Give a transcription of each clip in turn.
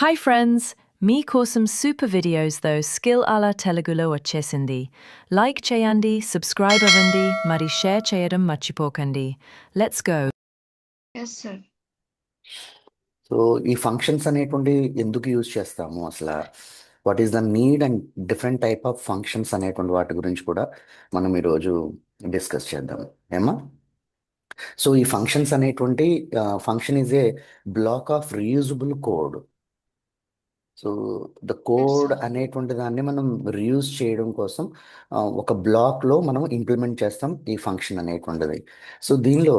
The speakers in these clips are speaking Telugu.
హాయ్ ఫ్రెండ్స్, మీకోసం సూపర్ వీడియోస్తో స్కిల్ అలా తెలుగులో వచ్చేసింది. లైక్ చేయండి, సబ్స్క్రైబ్ అవ్వండి, మరి షేర్ చేయడం మర్చిపోకండి. Let's go. Yes sir. So ఈ ఫంక్షన్స్ అనేటువంటి ఎందుకు యూజ్ చేస్తాము అసలు, what is the need and different type of functions అనేటువంటి వాటి గురించి కూడా మనం ఈరోజు డిస్కస్ చేద్దాం ఏమా. సో ఈ ఫంక్షన్స్ అనేటువంటి function is a black of reusable code. So the code sir. అనేటువంటి దాన్ని మనం రీయూజ్ చేయడం కోసం ఒక బ్లాక్లో మనం ఇంప్లిమెంట్ చేస్తాం ఈ ఫంక్షన్ అనేటువంటిది. సో దీనిలో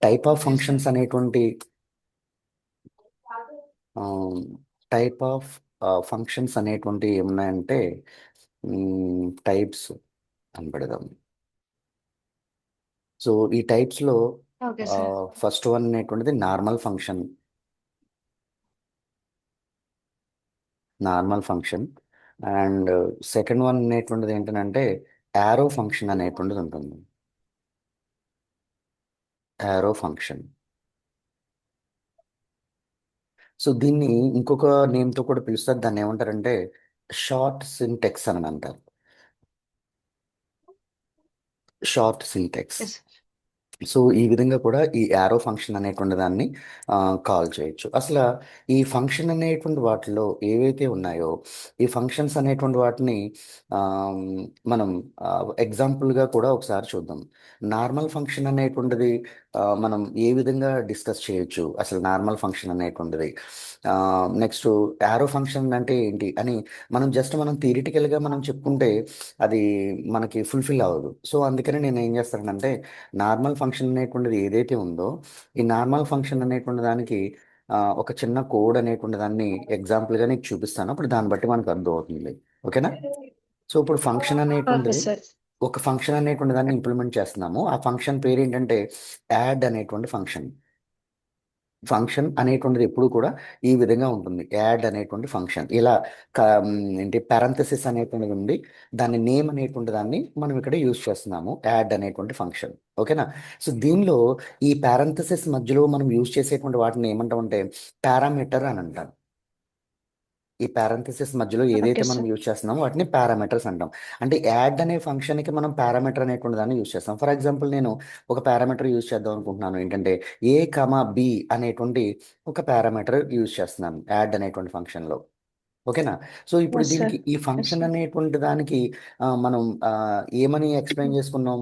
టైప్ ఆఫ్ ఫంక్షన్స్ అనేటువంటి టైప్ ఆఫ్ ఫంక్షన్స్ అనేటువంటి ఏమున్నాయంటే టైప్స్ అని పెడదాం. సో ఈ టైప్స్లో ఓకే సార్. ఫస్ట్ వన్ అనేటువంటిది normal function. And second one అనేటువంటిది ఏంటంటే యారో ఫంక్షన్ అనేటువంటిది ఉంటుంది. Arrow function. సో దీన్ని ఇంకొక నేమ్తో కూడా పిలుస్తారు. దాన్ని ఏమంటారంటే షార్ట్ సింటెక్స్ అని అంటారు. షార్ట్ సింటెక్స్. ఎస్ సో ఈ విధంగా కూడా ఈ యారో ఫంక్షన్ అనేటువంటి దాన్ని కాల్ చేయొచ్చు. అసలు ఈ ఫంక్షన్ అనేటువంటి వాటిలో ఏవైతే ఉన్నాయో ఈ ఫంక్షన్స్ అనేటువంటి వాటిని మనం ఎగ్జాంపుల్గా కూడా ఒకసారి చూద్దాం. నార్మల్ ఫంక్షన్ అనేటువంటిది మనం ఏ విధంగా డిస్కస్ చేయొచ్చు అసలు నార్మల్ ఫంక్షన్ అనేటువంటిది. నెక్స్ట్ యారో ఫంక్షన్ అంటే ఏంటి అని మనం థియరిటికల్గా మనం చెప్పుకుంటే అది మనకి ఫుల్ఫిల్ అవ్వదు. సో అందుకని నేను ఏం చేస్తానంటే నార్మల్ ఫంక్షన్ అనేటువంటిది ఏదైతే ఉందో ఈ నార్మల్ ఫంక్షన్ అనేటువంటి దానికి ఒక చిన్న కోడ్ అనేటువంటి దాన్ని ఎగ్జాంపుల్గా నీకు చూపిస్తాను. అప్పుడు దాన్ని బట్టి మనకు అర్థం అవుతుంది. ఓకేనా. సో ఇప్పుడు ఫంక్షన్ ఓకే అనేటువంటిది సార్. ఒక ఫంక్షన్ అనేటువంటి దాన్ని ఇంప్లిమెంట్ చేస్తున్నాము. ఆ ఫంక్షన్ పేరు ఏంటంటే యాడ్ అనేటువంటి ఫంక్షన్. ఫంక్షన్ అనేటువంటిది ఎప్పుడు కూడా ఈ విధంగా ఉంటుంది. యాడ్ అనేటువంటి ఫంక్షన్ ఇలా ఏంటి పారంథసిస్ అనేటువంటిది ఉంది. దాని నేమ్ అనేటువంటి దాన్ని మనం ఇక్కడ యూజ్ చేస్తున్నాము, యాడ్ అనేటువంటి ఫంక్షన్. ఓకేనా. సో దీనిలో ఈ పారంథసిస్ మధ్యలో మనం యూజ్ చేసేటువంటి వాటిని ఏమంటామంటే పారామీటర్ అని అంటాం. ఈ పారంథసిస్ మధ్యలో ఏదైతే ఓకే మనం సార్. యూజ్ చేస్తున్నామో వాటిని పారామీటర్స్ అంటాం. అంటే యాడ్ అనే ఫంక్షన్కి మనం పారామీటర్ అనేటువంటి దాన్ని యూజ్ చేస్తాం. ఫర్ ఎగ్జాంపుల్ నేను ఒక పారామీటర్ యూజ్ చేద్దాం అనుకుంటున్నాను. ఏంటంటే ఏ కమా బి అనేటువంటి ఒక పారామీటర్ యూజ్ చేస్తున్నాను యాడ్ అనేటువంటి ఫంక్షన్లో. ఓకేనా. సో ఇప్పుడు ఎస్ సార్. దీనికి ఈ ఎస్ ఫంక్షన్ సార్. అనేటువంటి దానికి మనం ఏమని ఎక్స్ప్లెయిన్ చేసుకున్నాం,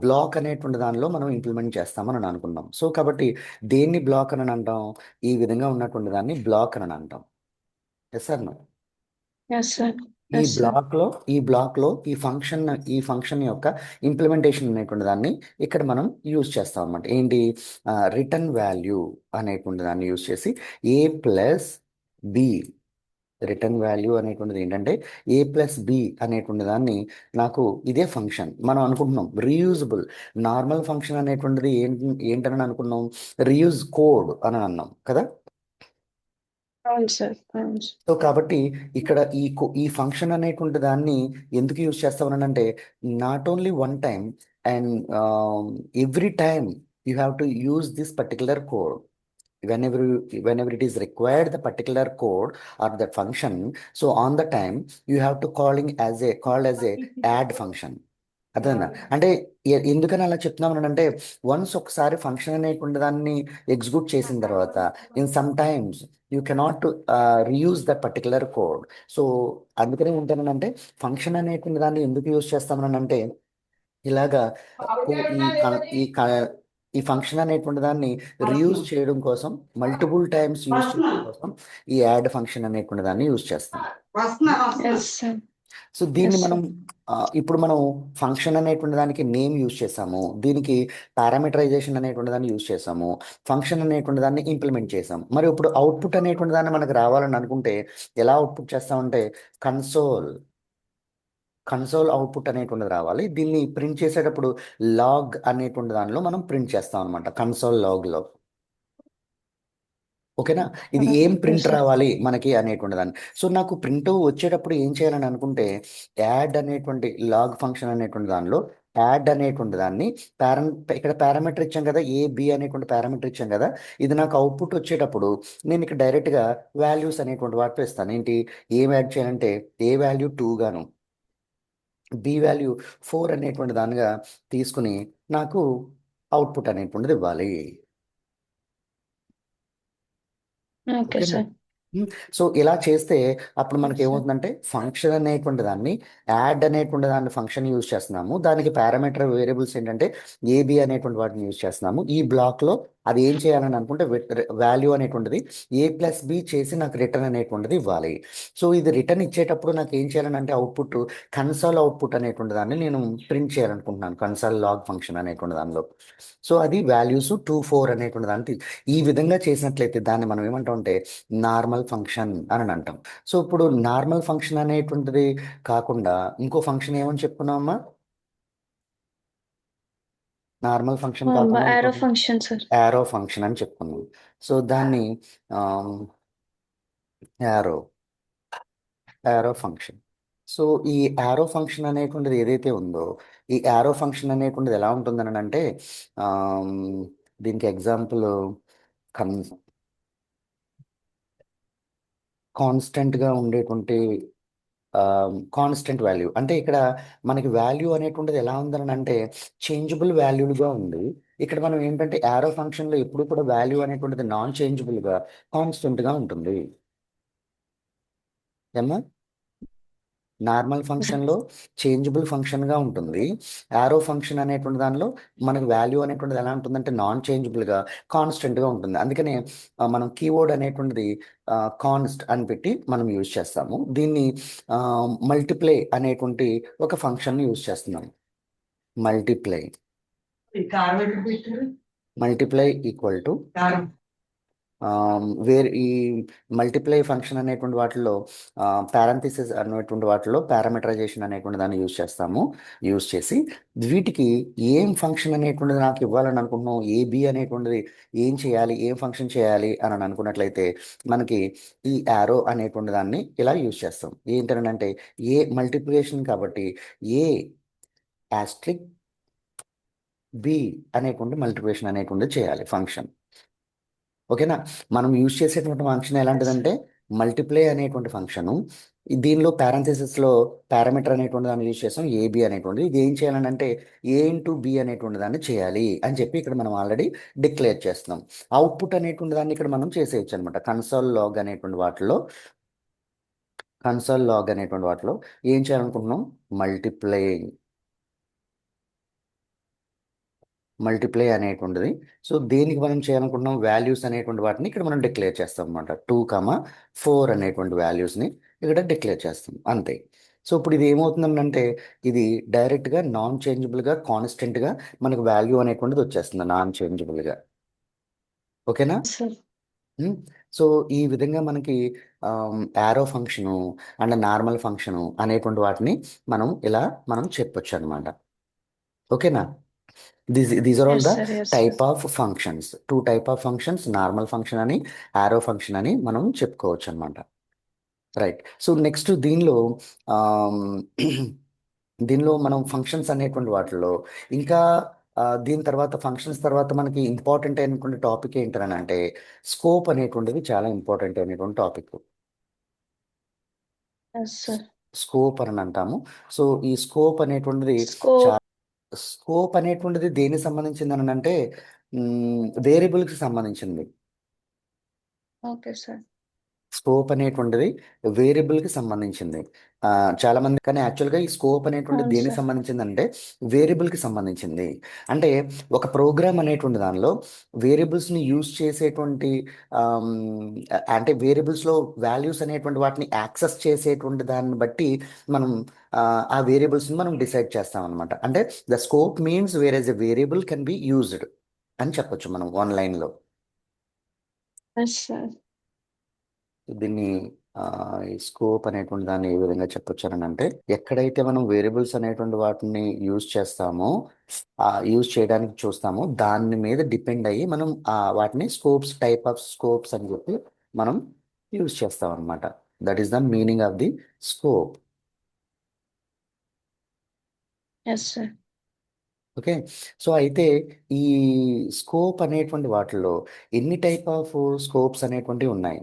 బ్లాక్ అనేటువంటి దానిలో మనం ఇంప్లిమెంట్ చేస్తామని అనుకున్నాం. సో కాబట్టి దేన్ని బ్లాక్ అని అంటాం, ఈ విధంగా ఉన్నటువంటి దాన్ని బ్లాక్ అని అంటాం. Yes sir no. Yes sir. ఈ ఎస్ సార్. బ్లాక్లో ఈ ఫంక్షన్ యొక్క ఇంప్లిమెంటేషన్ అనేటువంటి దాన్ని ఇక్కడ మనం యూజ్ చేస్తాం అనమాట. ఏంటి, రిటర్న్ వాల్యూ అనేటువంటి దాన్ని యూజ్ చేసి ఏ ప్లస్ బి. రిటర్న్ వాల్యూ అనేటువంటిది ఏంటంటే ఏ ప్లస్ బి అనేటువంటి దాన్ని నాకు ఇదే ఫంక్షన్ మనం అనుకుంటున్నాం రీయూజబుల్. నార్మల్ ఫంక్షన్ అనేటువంటిది ఏంటని అనుకున్నాం, రీయూజ్ కోడ్ అని అన్నాం కదా. అవును సార్. అవును సార్. సో కాబట్టి ఇక్కడ ఈ ఫంక్షన్ అనేటువంటి దాన్ని ఎందుకు యూజ్ చేస్తామని అంటే not only one time and every time you have to use this particular code. Whenever it is required the particular code or that function, so on the time you have to call as a add function. అదేనా అంటే ఎందుకని అలా చెప్తున్నాం అంటే వన్స్ ఒకసారి ఫంక్షన్ అనేటువంటి దాన్ని ఎగ్జిక్యూట్ చేసిన తర్వాత in some times you cannot reuse that particular code. So అందుకనే ఉంటానంటే ఫంక్షన్ అనేటువంటి దాన్ని ఎందుకు యూజ్ చేస్తామని అంటే ఇలాగా ఈ కన్- ఈ క- ఈ ఫంక్షన్ అనేటువంటి దాన్ని రీయూజ్ చేయడం కోసం మల్టిపుల్ టైమ్స్ యూజ్ చేయడం కోసం ఈ యాడ్ ఫంక్షన్ అనేటువంటి దాన్ని యూజ్ చేస్తాం. Yes sir. సో దీన్ని Yes, మనం ఇప్పుడు మనం ఫంక్షన్ అనేటువంటి దానికి నేమ్ యూజ్ చేసాము, దీనికి పారామీటరైజేషన్ అనేటువంటి దాన్ని యూజ్ చేసాము, ఫంక్షన్ అనేటువంటి దాన్ని ఇంప్లిమెంట్ చేసాం. మరి ఇప్పుడు అవుట్పుట్ అనేటువంటి దాన్ని మనకు రావాలని అనుకుంటే ఎలా అవుట్పుట్ చేస్తామంటే కన్సోల్ అవుట్పుట్ అనేటువంటిది రావాలి. దీన్ని ప్రింట్ చేసేటప్పుడు లాగ్ అనేటువంటి దానిలో మనం ప్రింట్ చేస్తాం అనమాట, కన్సోల్ లాగ్లో. ఓకేనా. ఇది ఏం yes, ప్రింట్ sir. రావాలి మనకి అనేటువంటి దాన్ని. సో నాకు ప్రింట్ వచ్చేటప్పుడు ఏం చేయాలని అనుకుంటే యాడ్ అనేటువంటి లాగ్ ఫంక్షన్ అనేటువంటి దానిలో యాడ్ అనేటువంటి దాన్ని ఇక్కడ పారామీటర్ ఇచ్చాం కదా, ఏ బి అనేటువంటి పారామీటర్ ఇచ్చాం కదా, ఇది నాకు అవుట్పుట్ వచ్చేటప్పుడు నేను ఇక్కడ డైరెక్ట్గా వాల్యూస్ అనేటువంటి వాటితో ఇస్తాను. ఏంటి ఏం యాడ్ చేయాలంటే ఏ వాల్యూ 2 గాను బి వాల్యూ 4 అనేటువంటి దానిగా తీసుకుని నాకు అవుట్పుట్ అనేటువంటిది ఇవ్వాలి. ఓకే ఓకేనా? సార్. సో ఇలా చేస్తే అప్పుడు మనకి Yes, sir. ఏమవుతుందంటే ఫంక్షన్ అనేటువంటి దాన్ని యాడ్ అనేటువంటి దాన్ని ఫంక్షన్ యూజ్ చేస్తున్నాము. దానికి పారామీటర్ వేరియబుల్స్ ఏంటంటే ఏబి అనేటువంటి వాటిని యూజ్ చేస్తున్నాము. ఈ బ్లాక్లో అది ఏం చేయాలని అనుకుంటే వాల్యూ అనేటువంటిది ఏ ప్లస్ బి చేసి నాకు రిటర్న్ అనేటువంటిది ఇవ్వాలి. సో ఇది రిటర్న్ ఇచ్చేటప్పుడు నాకు ఏం చేయాలని అంటే అవుట్పుట్ కన్సోల్ అవుట్పుట్ అనేటువంటి దాన్ని నేను ప్రింట్ చేయాలనుకుంటున్నాను, కన్సోల్ లాగ్ ఫంక్షన్ అనేటువంటి దానిలో. సో అది వాల్యూస్ 2 4 అనేటువంటి దాన్ని ఈ విధంగా చేసినట్లయితే దాన్ని మనం ఏమంటాం అంటే నార్మల్ ఫంక్షన్ అని అంటాం. సో ఇప్పుడు నార్మల్ ఫంక్షన్ అనేటువంటిది కాకుండా ఇంకో ఫంక్షన్ ఏమని చెప్పుకున్నామమ్మా? నార్మల్ ఫంక్షన్ కాకుండా Arrow function, sir. Arrow function అని చెప్పుకున్నాం. సో దాన్ని యారో యారో ఫంక్షన్. సో ఈ యారో ఫంక్షన్ అనేటువంటిది ఏదైతే ఉందో, ఈ యారో ఫంక్షన్ అనేటువంటిది ఎలా ఉంటుందని అంటే ఆమ్, దీనికి ఎగ్జాంపుల్ కన్ కాన్స్టెంట్గా ఉండేటువంటి కాన్స్టెంట్ వాల్యూ. అంటే ఇక్కడ మనకి వాల్యూ అనేటువంటిది ఎలా ఉందని అంటే చేంజబుల్ వాల్యూలుగా ఉంది. ఇక్కడ మనం ఏంటంటే యారో ఫంక్షన్లో ఎప్పుడు కూడా వాల్యూ అనేటువంటిది నాన్ చేంజబుల్గా కాన్స్టెంట్గా ఉంటుంది. ఏమా నార్మల్ ఫంక్షన్లో చేంజబుల్ ఫంక్షన్గా ఉంటుంది. యారో ఫంక్షన్ అనేటువంటి దానిలో మనకు వాల్యూ అనేటువంటిది ఎలా ఉంటుందంటే నాన్ చేంజబుల్గా కాన్స్టెంట్గా ఉంటుంది. అందుకనే మనం కీవర్డ్ అనేటువంటిది కాన్స్ట్ అని పెట్టి మనం యూజ్ చేస్తాము. దీన్ని మల్టిప్లై అనేటువంటి ఒక ఫంక్షన్ యూజ్ చేస్తున్నాం. మల్టిప్లై మల్టిప్లై ఈక్వల్ టు వేరే ఈ మల్టిప్లై ఫంక్షన్ అనేటువంటి వాటిలో పారంథసిస్ అనేటువంటి వాటిలో పారామీటరైజేషన్ అనేటువంటి దాన్ని యూజ్ చేస్తాము. యూజ్ చేసి వీటికి ఏం ఫంక్షన్ అనేటువంటిది నాకు ఇవ్వాలని అనుకుంటున్నాం, ఏబి అనేటువంటిది ఏం చేయాలి, ఏం ఫంక్షన్ చేయాలి అని అనుకున్నట్లయితే మనకి ఈ యారో అనేటువంటి దాన్ని ఇలా యూజ్ చేస్తాం. ఏంటంటే ఏ మల్టిప్లికేషన్ కాబట్టి ఏ యాస్ట్రిక్ బి అనేటువంటి మల్టిప్లికేషన్ అనేటువంటిది చేయాలి ఫంక్షన్. ఓకేనా? మనం యూజ్ చేసేటువంటి ఫంక్షన్ ఎలాంటిదంటే మల్టిప్లై అనేటువంటి ఫంక్షను. దీనిలో పారాంథసిస్లో పారామీటర్ అనేటువంటి దాన్ని యూజ్ చేస్తాం, ఏబి అనేటువంటి. ఇది ఏం చేయాలని అంటే ఏ ఇంటూ బి అనేటువంటి దాన్ని చేయాలి అని చెప్పి ఇక్కడ మనం ఆల్రెడీ డిక్లేర్ చేస్తున్నాం. అవుట్పుట్ అనేటువంటి దాన్ని ఇక్కడ మనం చేసేయచ్చు అనమాట. కన్సోల్ లాగ్ అనేటువంటి వాటిలో ఏం చేయాలనుకుంటున్నాం, మల్టిప్లై అనేటువంటిది. సో దేనికి మనం చేయాలనుకుంటున్నాం, వాల్యూస్ అనేటువంటి వాటిని ఇక్కడ మనం డిక్లేర్ చేస్తాం అనమాట. 2, 4 అనేటువంటి వాల్యూస్ని ఇక్కడ డిక్లేర్ చేస్తాం అంతే. సో ఇప్పుడు ఇది ఏమవుతుందంటే ఇది డైరెక్ట్గా నాన్ చేంజబుల్గా కాన్స్టెంట్గా మనకు వాల్యూ అనేటువంటిది వచ్చేస్తుంది నాన్ చేంజబుల్గా. ఓకేనా? Sir. సో ఈ విధంగా మనకి arrow function and normal function అనేటువంటి వాటిని మనం చెప్పొచ్చు అనమాట. ఓకేనా? These are all Yes, the sir. Yes, type sir. of functions. 2 type of functions, normal function అని యారో ఫంక్షన్ అని మనం చెప్పుకోవచ్చు అనమాట. రైట్. సో నెక్స్ట్ ఆమ్, దీనిలో మనం ఫంక్షన్స్ అనేటువంటి వాటిలో ఇంకా దీని తర్వాత ఫంక్షన్స్ తర్వాత మనకి ఇంపార్టెంట్ అయినటువంటి టాపిక్ ఏంటని అంటే స్కోప్ అనేటువంటిది చాలా ఇంపార్టెంట్ అయినటువంటి టాపిక్. Yes, sir. స్కోప్ అని అంటాము. సో ఈ స్కోప్ అనేటువంటిది Scope. స్కోప్ అనేటువంటిది దేనికి సంబంధించింది అని అంటే వేరియబుల్కి సంబంధించింది. Okay, sir. స్కోప్ అనేటువంటిది వేరియబుల్కి సంబంధించింది. చాలా మంది కానీ యాక్చువల్గా ఈ స్కోప్ అనేటువంటిది అవును దేనికి సార్. సంబంధించింది అంటే వేరియబుల్కి సంబంధించింది. అంటే ఒక ప్రోగ్రామ్ అనేటువంటి దానిలో వేరియబుల్స్ని యూజ్ చేసేటువంటి ఆమ్, అంటే వేరియబుల్స్లో వాల్యూస్ అనేటువంటి వాటిని యాక్సెస్ చేసేటువంటి దాన్ని బట్టి మనం ఆ వేరియబుల్స్ని మనం డిసైడ్ చేస్తాం అనమాట. అంటే the scope means where is a variable can be used అని చెప్పొచ్చు మనం ఆన్లైన్లో. Yes, sir. దీన్ని ఈ స్కోప్ అనేటువంటి దాన్ని ఏ విధంగా చెప్పొచ్చు అని అంటే ఎక్కడైతే మనం వేరియబుల్స్ అనేటువంటి వాటిని యూజ్ చేస్తామో యూజ్ చేయడానికి చూస్తామో దాని మీద డిపెండ్ అయ్యి మనం వాటిని టైప్ ఆఫ్ స్కోప్స్ అని చెప్పి మనం యూజ్ చేస్తాం అనమాట. That is the meaning of the scope. Yes, sir. Okay. So అయితే ఈ స్కోప్ అనేటువంటి వాటిల్లో ఎన్ని టైప్ ఆఫ్ స్కోప్స్ అనేటువంటివి ఉన్నాయి.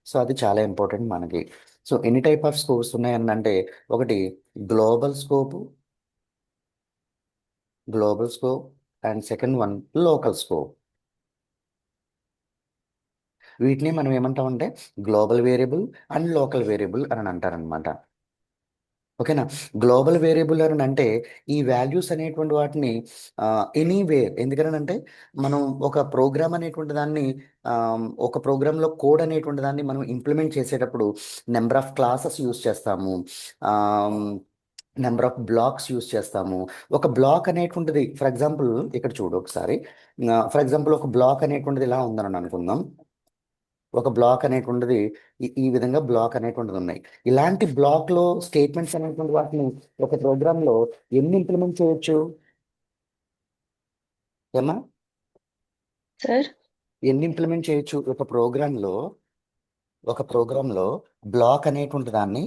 సో అది చాలా ఇంపార్టెంట్ మనకి. సో ఎన్ని టైప్ ఆఫ్ స్కోప్స్ ఉన్నాయని అంటే ఒకటి global scope and second one local scope. వీటిని మనం ఏమంటామంటే global variable and local variable అని అంటారనమాట. ఓకేనా. గ్లోబల్ వేరియబుల్ అని అంటే ఈ వాల్యూస్ అనేటువంటి వాటిని ఎనీవేర్, ఎందుకనంటే మనం ఒక ప్రోగ్రామ్ అనేటువంటి దాన్ని ఒక ప్రోగ్రాంలో కోడ్ అనేటువంటి దాన్ని మనం ఇంప్లిమెంట్ చేసేటప్పుడు నెంబర్ ఆఫ్ క్లాసెస్ యూస్ చేస్తాము, నెంబర్ ఆఫ్ బ్లాక్స్ యూస్ చేస్తాము. ఒక బ్లాక్ అనేటువంటిది ఫర్ ఎగ్జాంపుల్ ఇక్కడ చూడు ఒకసారి. ఫర్ ఎగ్జాంపుల్ ఒక బ్లాక్ అనేటువంటిది ఇలా ఉందని అనుకుందాం. ఒక బ్లాక్ అనేటువంటిది ఈ విధంగా బ్లాక్ అనేటువంటిది ఉన్నాయి. ఇలాంటి బ్లాక్ లో స్టేట్మెంట్స్ అనేటువంటి వాటిని ఒక ప్రోగ్రామ్ లో ఎన్ని ఇంప్లిమెంట్ చేయొచ్చు ఏమా? సార్ ఎన్ని ఇంప్లిమెంట్ చేయొచ్చు ఒక ప్రోగ్రామ్ లో బ్లాక్ అనేటువంటి దాన్ని,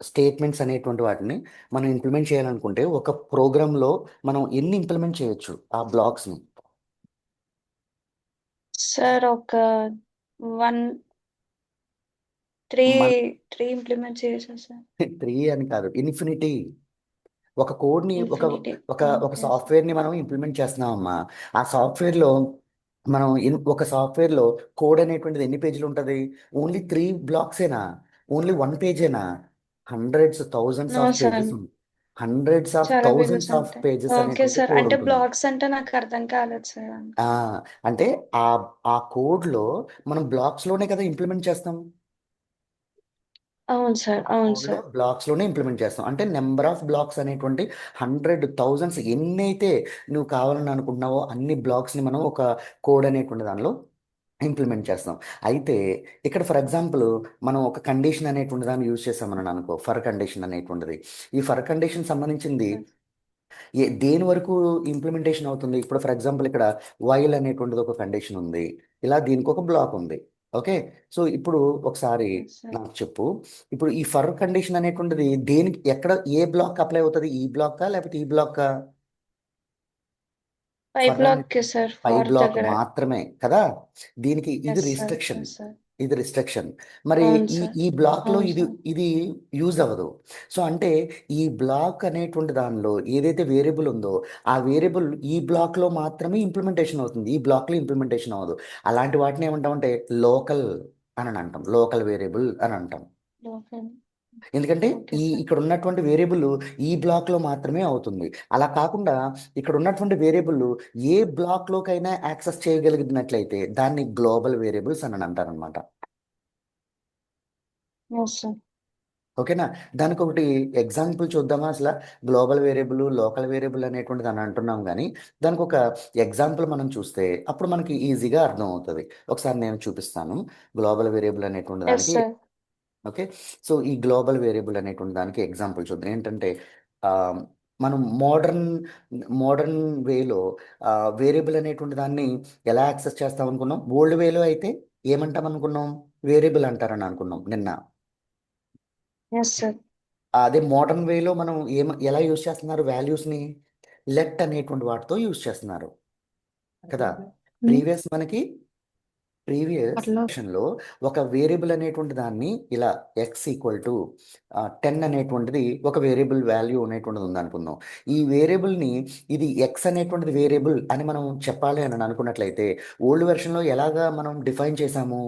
స్టేట్మెంట్స్ అనేటువంటి వాటిని మనం ఇంప్లిమెంట్ చేయాలనుకుంటే ఒక ప్రోగ్రామ్ లో మనం ఎన్ని ఇంప్లిమెంట్ చేయొచ్చు ఆ బ్లాక్స్ ని? సార్ ఒక 1 3 మన 3 ఇంప్లిమెంట్ చేయొచ్చా సార్? 3 అని కాదు, ఇన్ఫినిటీ. ఒక కోడ్ని ఒక ఇన్ఫినిటీ. ఒక ఒక ఓకే సార్. సాఫ్ట్వేర్ని మనం ఇంప్లిమెంట్ చేస్తున్నామమ్మా. ఆ సాఫ్ట్వేర్లో మనం ఒక సాఫ్ట్వేర్లో కోడ్ అనేటువంటిది ఎన్ని పేజీలు ఉంటుంది? ఓన్లీ 3 బ్లాక్సేనా? ఓన్లీ 1 పేజేనా? Hundreds thousands no of sir. Pages, hundreds of చాలా పేజెస్ థౌజండ్స్ ఆఫ్ ఉంటాయి. పేజెస్ ఓకే అనేటువంటి సార్. కోడ్ అంటే ఉంటుంది. బ్లాక్స్ అంటే నాకు అర్థం కాలేదు సార్. ఆ, అంటే ఆ ఆ కోడ్లో మనం బ్లాక్స్లోనే కదా ఇంప్లిమెంట్ చేస్తాం. అవును సార్. ఆ అవును కోడ్లో సార్. బ్లాక్స్లోనే ఇంప్లిమెంట్ చేస్తాం. అంటే నెంబర్ ఆఫ్ బ్లాక్స్ అనేటువంటి హండ్రెడ్ థౌజండ్స్ ఎన్నైతే నువ్వు కావాలని అనుకుంటున్నావో అన్ని బ్లాక్స్ని మనం ఒక కోడ్ అనేటువంటి దానిలో ఇంప్లిమెంట్ చేస్తాం. అయితే ఇక్కడ ఫర్ ఎగ్జాంపుల్ మనం ఒక కండిషన్ అనేటువంటి దాన్ని యూజ్ చేస్తామని అనుకో, ఫర్ కండిషన్ అనేటువంటిది. ఈ ఫర్ కండిషన్ సంబంధించింది సార్. దేని వరకు ఇంప్లిమెంటేషన్ అవుతుంది? ఇప్పుడు ఫర్ ఎగ్జాంపుల్ ఇక్కడ వైల్ అనేటువంటిది ఒక కండిషన్ ఉంది, ఇలా దీనికి ఒక బ్లాక్ ఉంది. ఓకే. సో ఇప్పుడు ఒకసారి ఎస్ సార్. నాకు చెప్పు, ఇప్పుడు ఈ ఫర్ కండిషన్ అనేటువంటిది దేనికి, ఎక్కడ, ఏ బ్లాక్ అప్లై అవుతుంది? ఈ బ్లాక్ లేకపోతే ఈ బ్లాక్? పై ఫర్ అనే బ్లాక్‌కే సార్. పై ఫార్ బ్లాక్ దగ్గర. మాత్రమే కదా. దీనికి ఇది yes sir. Restriction, yes sir. ఇది రిస్ట్రిక్షన్. మరి అవును ఈ సార్. ఈ బ్లాక్ లో అవును ఇది సార్. ఇది యూజ్ అవ్వదు. సో అంటే ఈ బ్లాక్ అనేటువంటి దానిలో ఏదైతే వేరియబుల్ ఉందో ఆ వేరియబుల్ ఈ బ్లాక్ లో మాత్రమే ఇంప్లిమెంటేషన్ అవుతుంది, ఈ బ్లాక్ లో ఇంప్లిమెంటేషన్ అవ్వదు. అలాంటి వాటిని ఏమంటామంటే లోకల్ అని అంటాం, లోకల్ వేరియబుల్ అని అంటాం. ఓకే. ఎందుకంటే ఓకే ఈ సార్. ఇక్కడ ఉన్నటువంటి వేరియబుల్ ఈ బ్లాక్ లో మాత్రమే అవుతుంది. అలా కాకుండా ఇక్కడ ఉన్నటువంటి వేరియబుల్ ఏ బ్లాక్ లోకైనా యాక్సెస్ చేయగలిగినట్లయితే దాన్ని గ్లోబల్ వేరియబుల్స్ అని అంటారనమాట. Yes sir. ఓకేనా. దానికి ఒకటి ఎగ్జాంపుల్ చూద్దామా అసలు? గ్లోబల్ వేరియబుల్, లోకల్ వేరియబుల్ అనేటువంటిది అని అంటున్నాం కానీ దానికి ఒక ఎగ్జాంపుల్ మనం చూస్తే అప్పుడు మనకి ఈజీగా అర్థం అవుతుంది. ఒకసారి నేను చూపిస్తాను గ్లోబల్ వేరియబుల్ అనేటువంటి ఎస్ దానికి. సార్. ఓకే. సో ఈ గ్లోబల్ వేరియబుల్ అనేటువంటి దానికి ఎగ్జాంపుల్ చూద్దాం. ఏంటంటే ఆ, మనం మోడర్న్ వేలో వేరియబుల్ అనేటువంటి దాన్ని ఎలా యాక్సెస్ చేస్తాం అనుకున్నాం? ఓల్డ్ వేలో అయితే ఏమంటాం అనుకున్నాం? వేరియబుల్ అంటారని అనుకున్నాం నిన్న. Yes sir. అదే మోడర్న్ వేలో మనం ఎలా యూజ్ చేస్తున్నారు వాల్యూస్ని? లెట్ అనేటువంటి వాటితో యూజ్ చేస్తున్నారు కదా. ప్రీవియస్ మనకి ప్రీవియస్ అట్లా. లో ఒక వేరియబుల్ అనేటువంటి దాన్ని ఇలా ఎక్స్ ఈక్వల్ టు 10 అనేటువంటిది ఒక వేరియబుల్ వాల్యూ అనేటువంటిది ఉంది అనుకుందాం. ఈ వేరియబుల్ని, ఇది ఎక్స్ అనేటువంటిది వేరియబుల్ అని మనం చెప్పాలి అని అనుకున్నట్లయితే ఓల్డ్ వెర్షన్లో ఎలాగా మనం డిఫైన్ చేసాము?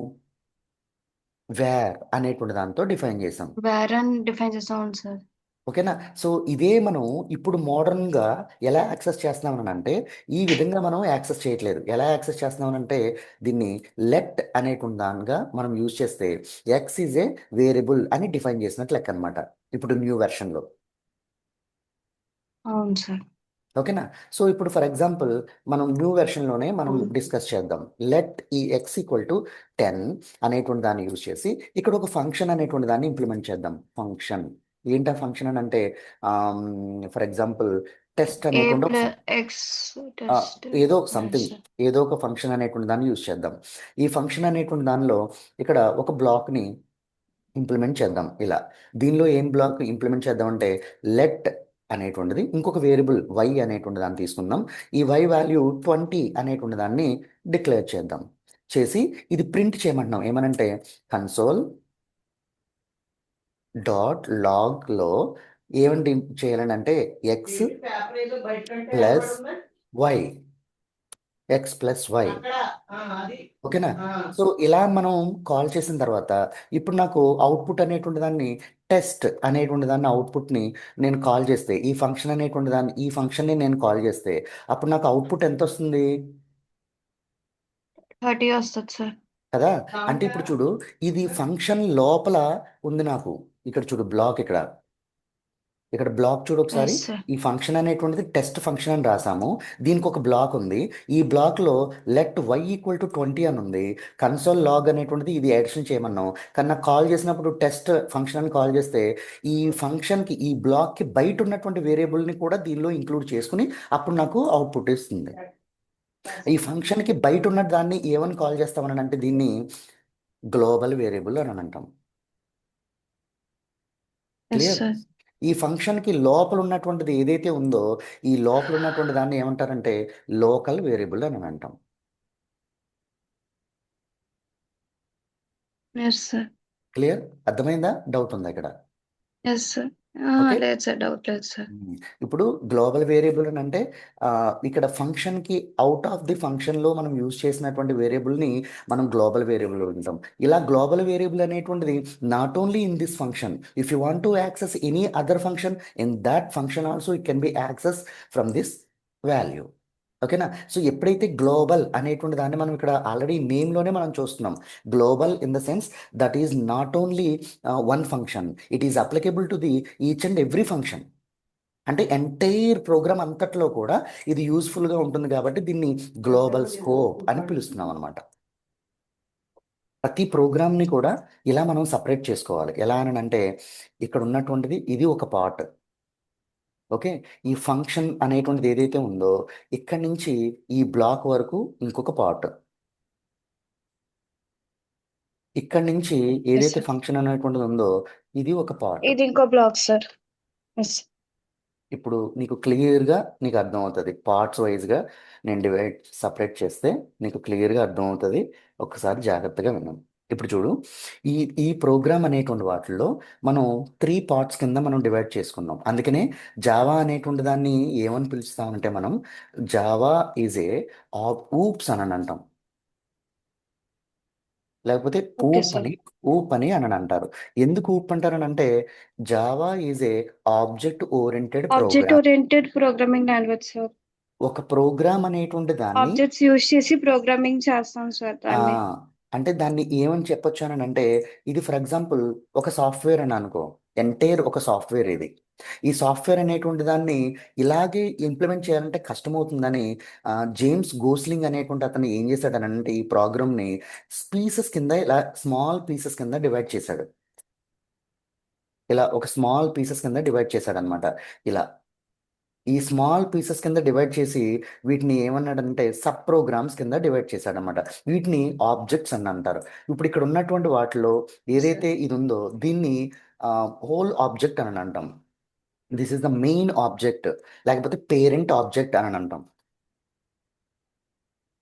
వేర్ అనేటువంటి దాంతో డిఫైన్ చేసాం. వేరన్ డిఫైన్ చేస్తాం. అవును సార్. ఓకేనా. సో ఇదే మనం ఇప్పుడు మోడర్న్గా ఎలా యాక్సెస్ చేస్తున్నామని అంటే ఈ విధంగా మనం యాక్సెస్ చేయట్లేదు. ఎలా యాక్సెస్ చేస్తున్నామని అంటే దీన్ని లెట్ అనేటువంటి దానిగా మనం యూజ్ చేస్తే ఎక్స్ ఈజ్ ఏ వేరియబుల్ అని డిఫైన్ చేసినట్లు లెక్క అనమాట ఇప్పుడు న్యూ వెర్షన్లో. అవును సార్. ఓకేనా. సో ఇప్పుడు ఫర్ ఎగ్జాంపుల్ మనం న్యూ వెర్షన్లోనే మనం అవును. డిస్కస్ చేద్దాం. లెట్ ఈ ఎక్స్ ఈక్వల్ టు 10 అనేటువంటి దాన్ని యూజ్ చేసి ఇక్కడ ఒక ఫంక్షన్ అనేటువంటి దాన్ని ఇంప్లిమెంట్ చేద్దాం. ఫంక్షన్ ఏంటా ఫంక్షన్ అని అంటే ఫర్ ఎగ్జాంపుల్ టెస్ట్ ఏ అనేటువంటి ప్లస్ ఎక్స్ ఆ, టెస్ట్. ఏదో ఎస్ సంథింగ్, సార్. ఏదో ఒక ఫంక్షన్ అనేటువంటి దాన్ని యూజ్ చేద్దాం. ఈ ఫంక్షన్ అనేటువంటి దానిలో ఇక్కడ ఒక బ్లాక్ని ఇంప్లిమెంట్ చేద్దాం ఇలా. దీనిలో ఏం బ్లాక్ ఇంప్లిమెంట్ చేద్దాం అంటే లెట్ అనేటువంటిది ఇంకొక వేరియబుల్ y అనేటువంటి దాన్ని తీసుకుందాం. ఈ y వాల్యూ 20 అనేటువంటి దాన్ని డిక్లేర్ చేద్దాం. చేసి ఇది ప్రింట్ చేయమంటున్నాం. ఏమనంటే కన్సోల్ డాట్ లాగ్లో ఏమంటే చేయాలని అంటే X plus Y X plus Y. ఓకేనా? సో ఇలా మనం కాల్ చేసిన తర్వాత ఇప్పుడు నాకు అవుట్పుట్ అనేటువంటి దాన్ని టెస్ట్ అనేటువంటి దాన్ని అవుట్పుట్ని నేను కాల్ చేస్తే ఈ ఫంక్షన్ అనేటువంటి దాన్ని ఈ ఫంక్షన్ని నేను కాల్ చేస్తే అప్పుడు నాకు అవుట్పుట్ ఎంత వస్తుంది 30 వస్తుంది సార్. కదా? అంటే ఇప్పుడు చూడు, ఇది ఫంక్షన్ లోపల ఉంది నాకు. ఇక్కడ చూడు బ్లాక్, ఇక్కడ బ్లాక్ చూడు ఒకసారి. Yes sir. ఈ ఫంక్షన్ అనేటువంటిది టెస్ట్ ఫంక్షన్ అని రాసాము. దీనికి ఒక బ్లాక్ ఉంది. ఈ బ్లాక్లో లెట్ y ఈక్వల్ టు 20 అని ఉంది. కన్సోల్ లాగ్ అనేటువంటిది ఇది ఎడిషన్ చేయమన్నాం. కానీ నాకు కాల్ చేసినప్పుడు టెస్ట్ ఫంక్షన్ అని కాల్ చేస్తే ఈ ఫంక్షన్కి ఈ బ్లాక్కి బయట ఉన్నటువంటి వేరియబుల్ని కూడా దీనిలో ఇంక్లూడ్ చేసుకుని అప్పుడు నాకు అవుట్పుట్ ఇస్తుంది. ఈ ఫంక్షన్కి బయట ఉన్న దాన్ని ఏమని కాల్ చేస్తామని అంటే దీన్ని గ్లోబల్ వేరియబుల్ అని అంటాం. Yes clear? సార్. ఈ ఫంక్షన్కి లోపల ఉన్నటువంటిది ఏదైతే ఉందో ఈ లోపల ఉన్నటువంటి దాన్ని ఏమంటారంటే లోకల్ వేరియబుల్ అని అంటాం. Yes sir. క్లియర్? అర్థమైందా? డౌట్ ఉందా ఇక్కడ? Yes sir. ఓకే. లేదు సార్, డౌట్ లేదు సార్. ఇప్పుడు గ్లోబల్ వేరియబుల్ అని అంటే ఇక్కడ ఫంక్షన్కి అవుట్ ఆఫ్ ది ఫంక్షన్లో మనం యూజ్ చేసినటువంటి వేరియబుల్ని మనం గ్లోబల్ వేరియబుల్ అంటాం. ఇలా గ్లోబల్ వేరియబుల్ అనేటువంటిది not only in this function, if you want to access any other function in that function also it can B access from this value. ఓకేనా? సో ఎప్పుడైతే గ్లోబల్ అనేటువంటి దాన్ని మనం ఇక్కడ ఆల్రెడీ నేమ్లోనే మనం చూస్తున్నాం. Global in the sense that is not only one function, it is applicable to the each and every function. అంటే ఎంటైర్ ప్రోగ్రామ్ అంతట్లో కూడా ఇది యూస్ఫుల్గా ఉంటుంది కాబట్టి దీన్ని గ్లోబల్ స్కోప్ అని పిలుస్తున్నాం అనమాట. ప్రతి ప్రోగ్రామ్ని కూడా ఇలా మనం సపరేట్ చేసుకోవాలి. ఎలా అని అంటే ఇక్కడ ఉన్నటువంటిది ఇది ఒక పార్ట్. ఓకే, ఈ ఫంక్షన్ అనేటువంటిది ఏదైతే ఉందో ఇక్కడి నుంచి ఈ బ్లాక్ వరకు ఇంకొక పార్ట్, ఇక్కడి నుంచి ఏదైతే sir. ఫంక్షన్ అనేటువంటిది ఉందో ఇది ఒక పార్ట్. ఇది ఇంకో బ్లాక్ సార్. ఎస్. ఇప్పుడు నీకు క్లియర్గా నీకు అర్థమవుతుంది. పార్ట్స్ వైజ్గా నేను సపరేట్ చేస్తే నీకు క్లియర్గా అర్థమవుతుంది. ఒకసారి జాగ్రత్తగా విన్నాం. ఇప్పుడు చూడు, ఈ ఈ ప్రోగ్రామ్ అనేటువంటి వాటిల్లో మనం 3 పార్ట్స్ కింద మనం డివైడ్ చేసుకున్నాం. అందుకనే జావా అనేటువంటి దాన్ని ఏమని పిలుస్తామంటే మనం జావా ఈజ్ ఏ ఊప్స్ అని అంటాం, లేకపోతే ఓకే సార్. ఊప్ అని అంటారు. ఎందుకు ఊప్ అంటారని అంటే Java is a object oriented object program. Oriented programming language sir. ఒక ప్రోగ్రామ్ అనేటువంటి దాన్ని ఆబ్జెక్ట్స్ యూజ్ చేసి ప్రోగ్రామింగ్ చేస్తాం సార్ ఆ, దాన్ని. అంటే దాన్ని ఏమని చెప్పొచ్చు అని అంటే ఇది ఫర్ ఎగ్జాంపుల్ ఒక సాఫ్ట్వేర్ అని అనుకో, ఎంటైర్ ఒక సాఫ్ట్వేర్ ఇది. ఈ సాఫ్ట్వేర్ అనేటువంటి దాన్ని ఇలాగే ఇంప్లిమెంట్ చేయాలంటే కష్టమవుతుందని జేమ్స్ గోస్లింగ్ అనేటువంటి అతను ఏం చేశాడు అని అంటే ఈ ప్రోగ్రామ్ని పీసెస్ కింద ఇలా స్మాల్ పీసెస్ కింద డివైడ్ చేశాడు. ఇలా ఒక స్మాల్ పీసెస్ కింద డివైడ్ చేశాడు అనమాట. ఇలా ఈ స్మాల్ పీసెస్ కింద డివైడ్ చేసి వీటిని ఏమన్నాడంటే సబ్ ప్రోగ్రామ్స్ కింద డివైడ్ చేశాడనమాట. వీటిని ఆబ్జెక్ట్స్ అని అంటారు. ఇప్పుడు ఇక్కడ ఉన్నటువంటి వాటిలో ఏదైతే ఇది ఉందో దీన్ని హోల్ ఆబ్జెక్ట్ అని అంటాం. This is the main object, లేకపోతే పేరెంట్ ఆబ్జెక్ట్ అని అంటాం.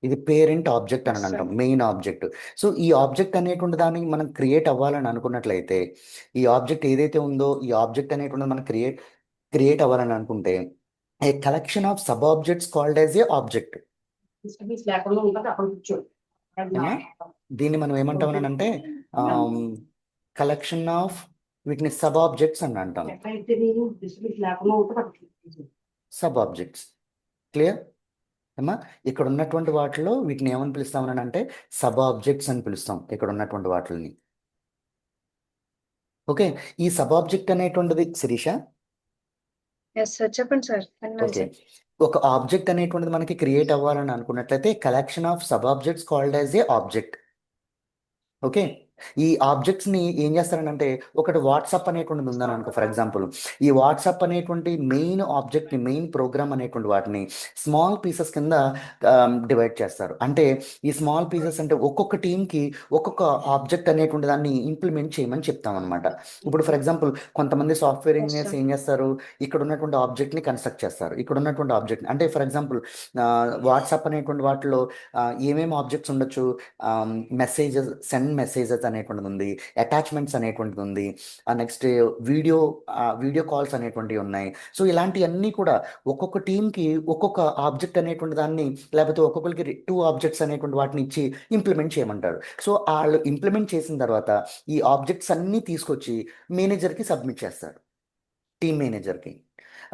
ఇది పేరెంట్ ఆబ్జెక్ట్ అని అంటాం, మెయిన్ ఆబ్జెక్ట్. సో ఈ ఆబ్జెక్ట్ అనేటువంటి దాన్ని మనం క్రియేట్ అవ్వాలని అనుకున్నట్లయితే ఈ ఆబ్జెక్ట్ ఏదైతే ఉందో ఈ ఆబ్జెక్ట్ అనేటువంటి మనం క్రియేట్ అవ్వాలని అనుకుంటే a collection of sub objects called as a object. దీన్ని మనం ఏమంటామని అంటే కలెక్షన్ ఆఫ్ వీటిని సబ్ ఆబ్జెక్ట్స్ అని అంటాం. Sub objects. క్లియర్ అమ్మా? ఇక్కడ ఉన్నటువంటి వాటిలో వీటిని ఏమని పిలుస్తామని అంటే సబ్ ఆబ్జెక్ట్స్ అని పిలుస్తాం ఇక్కడ ఉన్నటువంటి వాటిని. ఓకే, ఈ సబ్ ఆబ్జెక్ట్ అనేటువంటిది శిరీష. ఎస్ సార్, చెప్పండి సార్. ఓకే, ఒక ఆబ్జెక్ట్ అనేటువంటిది మనకి క్రియేట్ అవ్వాలని అనుకున్నట్లయితే collection of sub objects called as a object. Okay, ఈ ఆబ్జెక్ట్స్ ని ఏం చేస్తారంటే ఒకటి వాట్సాప్ అనేటువంటిది ఉందని అనుకో ఫర్ ఎగ్జాంపుల్. ఈ వాట్సాప్ అనేటువంటి మెయిన్ ఆబ్జెక్ట్ ని మెయిన్ ప్రోగ్రామ్ అనేటువంటి వాటిని స్మాల్ పీసెస్ కింద డివైడ్ చేస్తారు. అంటే ఈ స్మాల్ పీసెస్ అంటే ఒక్కొక్క టీంకి ఒక్కొక్క ఆబ్జెక్ట్ అనేటువంటి దాన్ని ఇంప్లిమెంట్ చేయమని చెప్తాం అనమాట. ఇప్పుడు ఫర్ ఎగ్జాంపుల్ కొంతమంది సాఫ్ట్వేర్ Yes, ఇంజనీర్స్ sir. ఏం చేస్తారు, ఇక్కడ ఉన్నటువంటి ఆబ్జెక్ట్ ని కన్స్ట్రక్ట్ చేస్తారు. ఇక్కడ ఉన్నటువంటి ఆబ్జెక్ట్ అంటే ఫర్ ఎగ్జాంపుల్ వాట్సాప్ అనేటువంటి వాటిలో ఏమేమి ఆబ్జెక్ట్స్ ఉండొచ్చు, మెసేజెస్, సెండ్ మెసేజెస్ అనేటువంటిది ఉంది, అటాచ్మెంట్స్ అనేటువంటిది ఉంది, నెక్స్ట్ వీడియో కాల్స్ అనేటువంటివి ఉన్నాయి. సో ఇలాంటివన్నీ కూడా ఒక్కొక్క టీంకి ఒక్కొక్క ఆబ్జెక్ట్ అనేటువంటి దాన్ని, లేకపోతే ఒక్కొక్కరికి 2 ఆబ్జెక్ట్స్ అనేటువంటి వాటిని ఇచ్చి ఇంప్లిమెంట్ చేయమంటారు. సో వాళ్ళు ఇంప్లిమెంట్ చేసిన తర్వాత ఈ ఆబ్జెక్ట్స్ అన్నీ తీసుకొచ్చి మేనేజర్కి సబ్మిట్ చేస్తారు, టీమ్ మేనేజర్కి.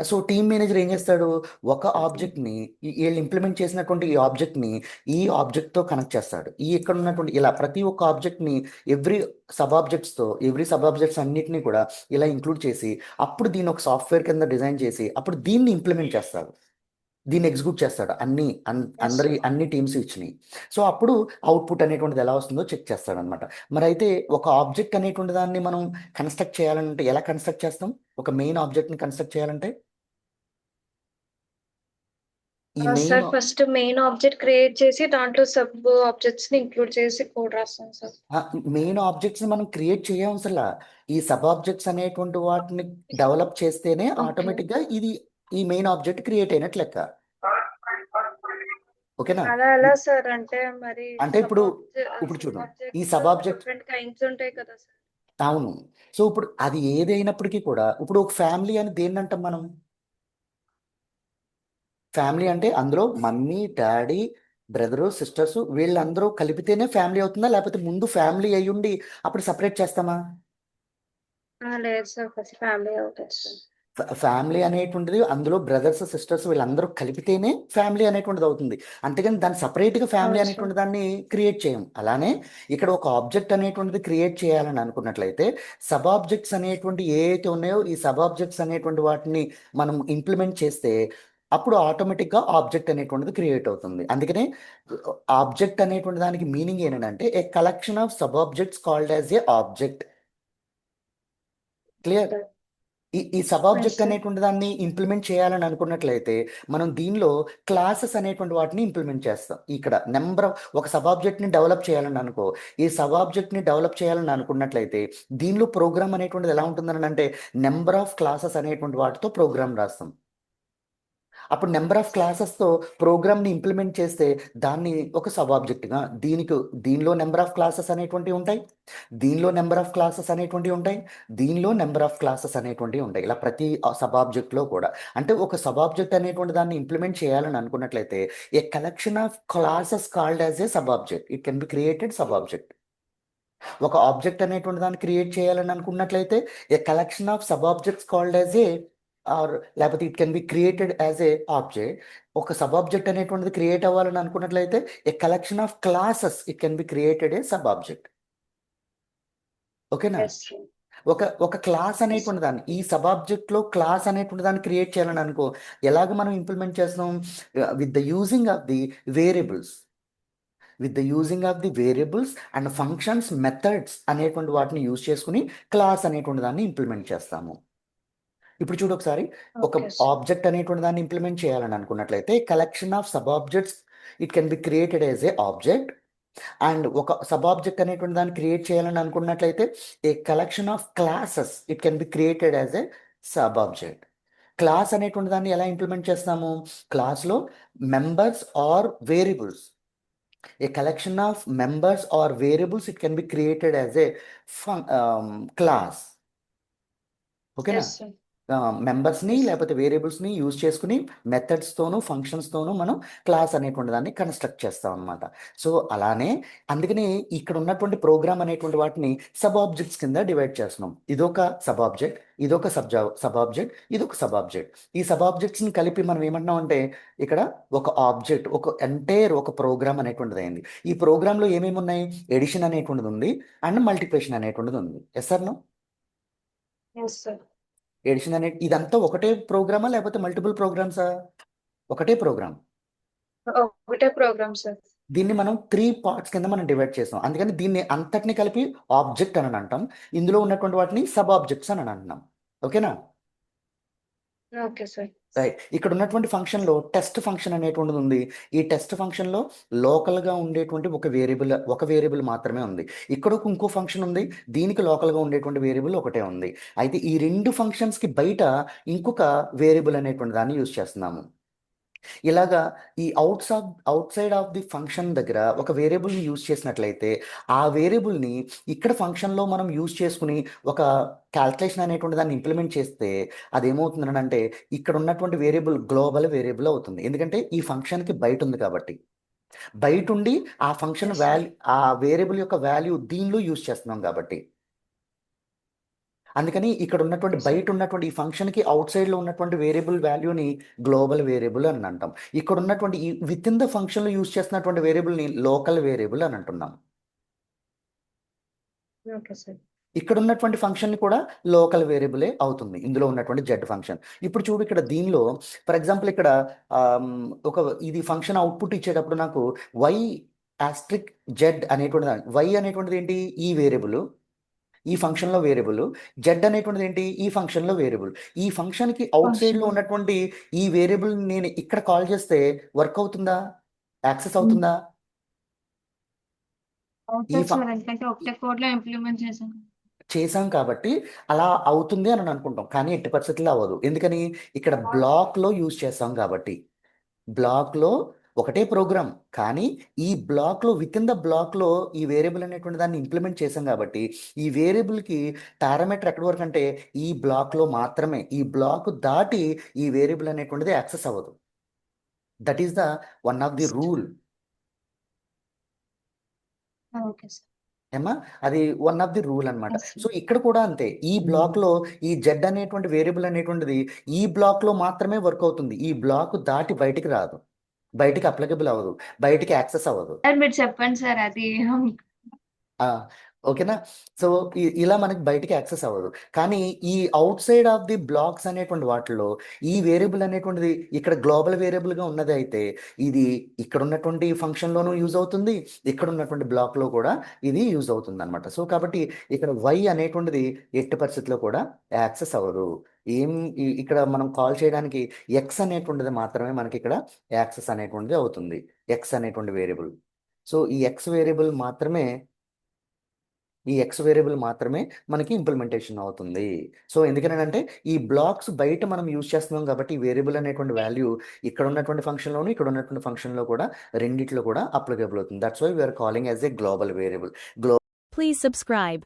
సో టీమ్ మేనేజర్ ఏం చేస్తాడు, ఒక ఆబ్జెక్ట్ని వీళ్ళు ఇంప్లిమెంట్ చేసినటువంటి ఈ ఆబ్జెక్ట్ని ఈ ఆబ్జెక్ట్తో కనెక్ట్ చేస్తాడు. ఈ ఇక్కడ ఉన్నటువంటి ఇలా ప్రతి ఒక్క ఆబ్జెక్ట్ని ఎవ్రీ సబ్ ఆబ్జెక్ట్స్ అన్నిటినీ కూడా ఇలా ఇంక్లూడ్ చేసి అప్పుడు దీన్ని ఒక సాఫ్ట్వేర్ కింద డిజైన్ చేసి అప్పుడు దీన్ని ఇంప్లిమెంట్ చేస్తాడు, దీన్ని ఎగ్జిక్యూట్ చేస్తాడు Yes, అన్ని టీమ్స్ ఇచ్చినాయి. సో అప్పుడు అవుట్పుట్ అనేటువంటిది ఎలా వస్తుందో చెక్ చేస్తాడు అనమాట. మరి అయితే ఒక ఆబ్జెక్ట్ అనేటువంటి దాన్ని మనం కన్స్ట్రక్ట్ చేయాలంటే ఎలా కన్స్ట్రక్ట్ చేస్తాం, ఒక మెయిన్ ఆబ్జెక్ట్ని కన్స్ట్రక్ట్ చేయాలంటే ఈ main sir first main object create చేసి దాంట్లో సబ్ ఆబ్జెక్ట్స్ ని ఇంక్లూడ్ చేసి కోడ్ రాస్తాం సార్. మెయిన్ ఆబ్జెక్ట్స్ మనం క్రియేట్ చేయవసలా, ఈ సబ్ ఆబ్జెక్ట్స్ అనేటువంటి వాటిని డెవలప్ చేస్తేనే Okay. ఆటోమేటిక్గా ఈ మెయిన్ ఆబ్జెక్ట్ క్రియేట్ అయినట్లు లెక్క. ఓకేనా? అలా ఎలా సార్, అంటే మరి అంటే ఇప్పుడు చూడు, ఈ సబ్ ఆబ్జెక్ట్ డిఫరెంట్ కైండ్స్ ఉంటాయి కదా సార్. అవును. సో ఇప్పుడు అది ఏదైనప్పటికీ కూడా ఇప్పుడు ఒక ఫ్యామిలీ అని దేన్ని అంటాం మనం, ఫ్యామిలీ అంటే అందులో మమ్మీ డాడీ బ్రదరు సిస్టర్స్ వీళ్ళందరూ కలిపితేనే ఫ్యామిలీ అవుతుందా, లేకపోతే ముందు ఫ్యామిలీ అయ్యుండి అప్పుడు సపరేట్ చేస్తామా? లేదు సార్, ఫస్ట్ ఫ్యామిలీ అవుతుంది సార్. ఫ్యామిలీ అనేటువంటిది అందులో బ్రదర్స్ సిస్టర్స్ వీళ్ళందరూ కలిపితేనే ఫ్యామిలీ అనేటువంటిది అవుతుంది. అంతేగాని దాన్ని సపరేట్గా ఫ్యామిలీ అవును అనేటువంటి సార్. దాన్ని క్రియేట్ చేయం. అలానే ఇక్కడ ఒక ఆబ్జెక్ట్ అనేటువంటిది క్రియేట్ చేయాలని అనుకున్నట్లయితే సబ్ ఆబ్జెక్ట్స్ అనేటువంటి ఏవైతే ఉన్నాయో ఈ సబ్ ఆబ్జెక్ట్స్ అనేటువంటి వాటిని మనం ఇంప్లిమెంట్ చేస్తే అప్పుడు ఆటోమేటిక్గా ఆబ్జెక్ట్ అనేటువంటిది క్రియేట్ అవుతుంది. అందుకనే ఆబ్జెక్ట్ అనేటువంటి దానికి మీనింగ్ ఏంటంటే a collection of sub objects called as a object. Clear? Sir. ఈ సబ్ Yes, ఆబ్జెక్ట్ sir. అనేటువంటి దాన్ని ఇంప్లిమెంట్ చేయాలని అనుకున్నట్లయితే మనం దీనిలో క్లాసెస్ అనేటువంటి వాటిని ఇంప్లిమెంట్ చేస్తాం. ఇక్కడ ఒక సబ్ ఆబ్జెక్ట్ని డెవలప్ చేయాలని అనుకో, ఈ సబ్ ఆబ్జెక్ట్ని డెవలప్ చేయాలని అనుకున్నట్లయితే దీనిలో ప్రోగ్రామ్ అనేటువంటిది ఎలా ఉంటుందని అంటే నెంబర్ ఆఫ్ క్లాసెస్ అనేటువంటి వాటితో ప్రోగ్రామ్ రాస్తాం. అప్పుడు నెంబర్ ఆఫ్ క్లాసెస్తో ప్రోగ్రామ్ని ఇంప్లిమెంట్ చేస్తే దాన్ని ఒక సబ్ ఆబ్జెక్ట్గా దీనిలో నెంబర్ ఆఫ్ క్లాసెస్ అనేటువంటివి ఉంటాయి, దీనిలో నెంబర్ ఆఫ్ క్లాసెస్ అనేటువంటివి ఉంటాయి, దీనిలో నెంబర్ ఆఫ్ క్లాసెస్ అనేటువంటివి ఉంటాయి. ఇలా ప్రతి సబ్ ఆబ్జెక్ట్లో కూడా అంటే ఒక సబ్ ఆబ్జెక్ట్ అనేటువంటి దాన్ని ఇంప్లిమెంట్ చేయాలని అనుకున్నట్లయితే a collection of classes called as a sub object, it can be created sub object. ఒక ఆబ్జెక్ట్ అనేటువంటి దాన్ని క్రియేట్ చేయాలని అనుకున్నట్లయితే a collection of sub objects called as a or లేకపోతే it can be created as a object. ఒక సబ్ ఆబ్జెక్ట్ అనేటువంటిది క్రియేట్ అవ్వాలని అనుకున్నట్లయితే a collection of classes it can be created a sub object. ఓకేనా? Yes, sir. ఒక క్లాస్ అనేటువంటి దాన్ని ఈ సబ్ ఆబ్జెక్ట్లో క్లాస్ అనేటువంటి దాన్ని క్రియేట్ చేయాలని అనుకో, ఎలాగ మనం ఇంప్లిమెంట్ చేస్తాం, with the using of the variables and functions methods అనేటువంటి వాటిని యూజ్ చేసుకుని క్లాస్ అనేటువంటి దాన్ని ఇంప్లిమెంట్ చేస్తాము. ఇప్పుడు చూడు ఒకసారి, ఒక Okay, sir. ఆబ్జెక్ట్ అనేటువంటి దాన్ని ఇంప్లిమెంట్ చేయాలని అనుకున్నట్లయితే collection of sub objects it can be created as a object. And ఒక సబ్ ఆబ్జెక్ట్ అనేటువంటి దాన్ని క్రియేట్ చేయాలని అనుకున్నట్లయితే a collection of classes it can be created as a sub object. Class అనేటువంటి దాన్ని ఎలా ఇంప్లిమెంట్ చేస్తాము, క్లాస్లో members or variables, a collection of members or variables it can be created as a class. ఓకేనా? Yes, sir. మెంబర్స్ని Yes. లేకపోతే వేరియబుల్స్ని యూజ్ చేసుకుని మెథడ్స్తోనూ ఫంక్షన్స్తోనూ మనం క్లాస్ అనేటువంటి దాన్ని కన్స్ట్రక్ట్ చేస్తాం అనమాట. సో అలానే అందుకని ఇక్కడ ఉన్నటువంటి ప్రోగ్రామ్ అనేటువంటి వాటిని సబ్ ఆబ్జెక్ట్స్ కింద డివైడ్ చేస్తున్నాం. ఇదొక సబ్ ఆబ్జెక్ట్, ఇదొక సబ్ ఆబ్జెక్ట్, ఇదొక సబ్ ఆబ్జెక్ట్. ఈ సబ్ ఆబ్జెక్ట్స్ని కలిపి మనం ఏమంటున్నాం అంటే ఇక్కడ ఒక ఆబ్జెక్ట్ ఒక ప్రోగ్రామ్ అనేటువంటిది అయింది. ఈ ప్రోగ్రాంలో ఏమేమి ఉన్నాయి, ఎడిషన్ అనేటువంటిది ఉంది అండ్ మల్టిప్లికేషన్ అనేటువంటిది ఉంది. Yes sir no? Yes, sir. Addition అనే ఇదంతా ఒకటే ప్రోగ్రామా లేకపోతే మల్టిపుల్ ప్రోగ్రామ్సా? ఒకటే ప్రోగ్రామ్. ఒకటే ప్రోగ్రామ్ సార్. దీన్ని మనం 3 పార్ట్స్ కింద మనం డివైడ్ చేసాం. అందుకని దీన్ని అంతటిని కలిపి ఆబ్జెక్ట్ అని అంటాం. ఇందులో ఉన్నటువంటి వాటిని సబ్ ఆబ్జెక్ట్స్ అని అంటున్నాం. ఓకేనా? Okay sir. రైట్. ఇక్కడ ఉన్నటువంటి ఫంక్షన్లో టెస్ట్ ఫంక్షన్ అనేటువంటిది ఉంది. ఈ టెస్ట్ ఫంక్షన్లో లోకల్గా ఉండేటువంటి ఒక వేరియబుల్ మాత్రమే ఉంది. ఇక్కడ ఇంకో ఫంక్షన్ ఉంది. దీనికి లోకల్గా ఉండేటువంటి వేరియబుల్ ఒకటే ఉంది. అయితే ఈ 2 ఫంక్షన్స్కి బయట ఇంకొక వేరియబుల్ అనేటువంటి దాన్ని యూజ్ చేస్తున్నాము. ఇలాగా ఈ out side of the function దగ్గర ఒక వేరియబుల్ని యూజ్ చేసినట్లయితే ఆ వేరియబుల్ని ఇక్కడ ఫంక్షన్లో మనం యూజ్ చేసుకుని ఒక క్యాల్కులేషన్ అనేటువంటి దాన్ని ఇంప్లిమెంట్ చేస్తే అదేమవుతుందంటే ఇక్కడ ఉన్నటువంటి వేరియబుల్ గ్లోబల్ వేరియబుల్ అవుతుంది. ఎందుకంటే ఈ ఫంక్షన్కి బయట ఉంది కాబట్టి. బయట ఉండి ఆ ఫంక్షన్ Yes, sir. ఆ వేరియబుల్ యొక్క వాల్యూ దీనిలో యూజ్ చేస్తున్నాం కాబట్టి. అందుకని ఇక్కడ ఉన్నటువంటి Yes, sir. బయట ఉన్నటువంటి ఈ ఫంక్షన్కి అవుట్ సైడ్లో ఉన్నటువంటి వేరియబుల్ వాల్యూని గ్లోబల్ వేరియబుల్ అని అంటాం. ఇక్కడ ఉన్నటువంటి ఈ విత్ ఇన్ ద ఫంక్షన్లో యూజ్ చేస్తున్నటువంటి వేరియబుల్ని లోకల్ వేరియబుల్ అని అంటున్నాం. Okay sir. ఇక్కడ ఉన్నటువంటి ఫంక్షన్ కూడా లోకల్ వేరియబులే అవుతుంది, ఇందులో ఉన్నటువంటి జెడ్ ఫంక్షన్. ఇప్పుడు చూడు ఇక్కడ దీనిలో ఫర్ ఎగ్జాంపుల్ ఇక్కడ ఇది ఫంక్షన్ అవుట్పుట్ ఇచ్చేటప్పుడు నాకు వై ఆస్ట్రిక్ జెడ్ అనేటువంటిది, వై అనేటువంటిది ఏంటి? ఈ వేరియబుల్, ఈ ఫంక్షన్లో వేరియబుల్. జెడ్ అనేటువంటిది ఏంటి? ఈ ఫంక్షన్లో వేరియబుల్. ఈ ఫంక్షన్కి అవుట్ సైడ్లో ఉన్నటువంటి ఈ వేరియబుల్ నేను ఇక్కడ కాల్ చేస్తే వర్క్ అవుతుందా? యాక్సెస్ అవుతుందా? అవుతుంది సార్, ఎందుకంటే ఒకటే కోడ్ లో ఇంప్లిమెంట్ చేసాం కాబట్టి అలా అవుతుంది అని అనుకుంటాం, కానీ ఎట్టి పరిస్థితుల్లో అవ్వదు. ఎందుకని? ఇక్కడ బ్లాక్లో యూజ్ చేస్తాం కాబట్టి. బ్లాక్లో ఒకటే ప్రోగ్రామ్, కానీ ఈ బ్లాక్లో విత్ ఇన్ ద బ్లాక్లో ఈ వేరియబుల్ అనేటువంటి దాన్ని ఇంప్లిమెంట్ చేసాం కాబట్టి ఈ వేరియబుల్కి పారామీటర్ ఎక్కడి వరకు అంటే ఈ బ్లాక్లో మాత్రమే. ఈ బ్లాక్ దాటి ఈ వేరియబుల్ అనేటువంటిది యాక్సెస్ అవ్వదు. That is the one of the rule. Okay sir. ఏమా, అది వన్ ఆఫ్ ది రూల్ అనమాట. Yes, sir. సో ఇక్కడ కూడా అంతే. ఈ బ్లాక్లో ఈ జెడ్ అనేటువంటి వేరియబుల్ అనేటువంటిది ఈ బ్లాక్లో మాత్రమే వర్క్ అవుతుంది. ఈ బ్లాక్ దాటి బయటికి రాదు, బయటికి అప్లికబుల్ అవ్వదు, బయటికి యాక్సెస్ అవ్వదు. సార్ మీరు చెప్పండి సార్, అది ఆ, ఓకేనా? సో ఇలా మనకి బయటికి యాక్సెస్ అవ్వదు. కానీ ఈ out side of the blocks అనేటువంటి వాటిలో ఈ వేరియబుల్ అనేటువంటిది ఇక్కడ గ్లోబల్ వేరియబుల్గా ఉన్నది అయితే ఇది ఇక్కడ ఉన్నటువంటి ఫంక్షన్లోనూ యూజ్ అవుతుంది, ఇక్కడ ఉన్నటువంటి బ్లాక్లో కూడా ఇది యూజ్ అవుతుంది అనమాట. సో కాబట్టి ఇక్కడ వై అనేటువంటిది ఎట్టి పరిస్థితిలో కూడా యాక్సెస్ అవ్వదు. ఇక్కడ మనం కాల్ చేయడానికి ఎక్స్ అనేటువంటిది మాత్రమే మనకి ఇక్కడ యాక్సెస్ అనేటువంటిది అవుతుంది, ఎక్స్ అనేటువంటి వేరియబుల్. సో ఈ ఎక్స్ వేరియబుల్ మాత్రమే మనకి ఇంప్లిమెంటేషన్ అవుతుంది. సో ఎందుకనంటే ఈ బ్లాక్స్ బయట మనం యూజ్ చేస్తున్నాం కాబట్టి ఈ వేరియబుల్ అనేటువంటి వాల్యూ ఇక్కడ ఉన్నటువంటి ఫంక్షన్లోను ఇక్కడ ఉన్నటువంటి ఫంక్షన్లో కూడా రెండిట్లో కూడా అప్లికబుల్ అవుతుంది. That's why we are calling as a global variable. Please subscribe.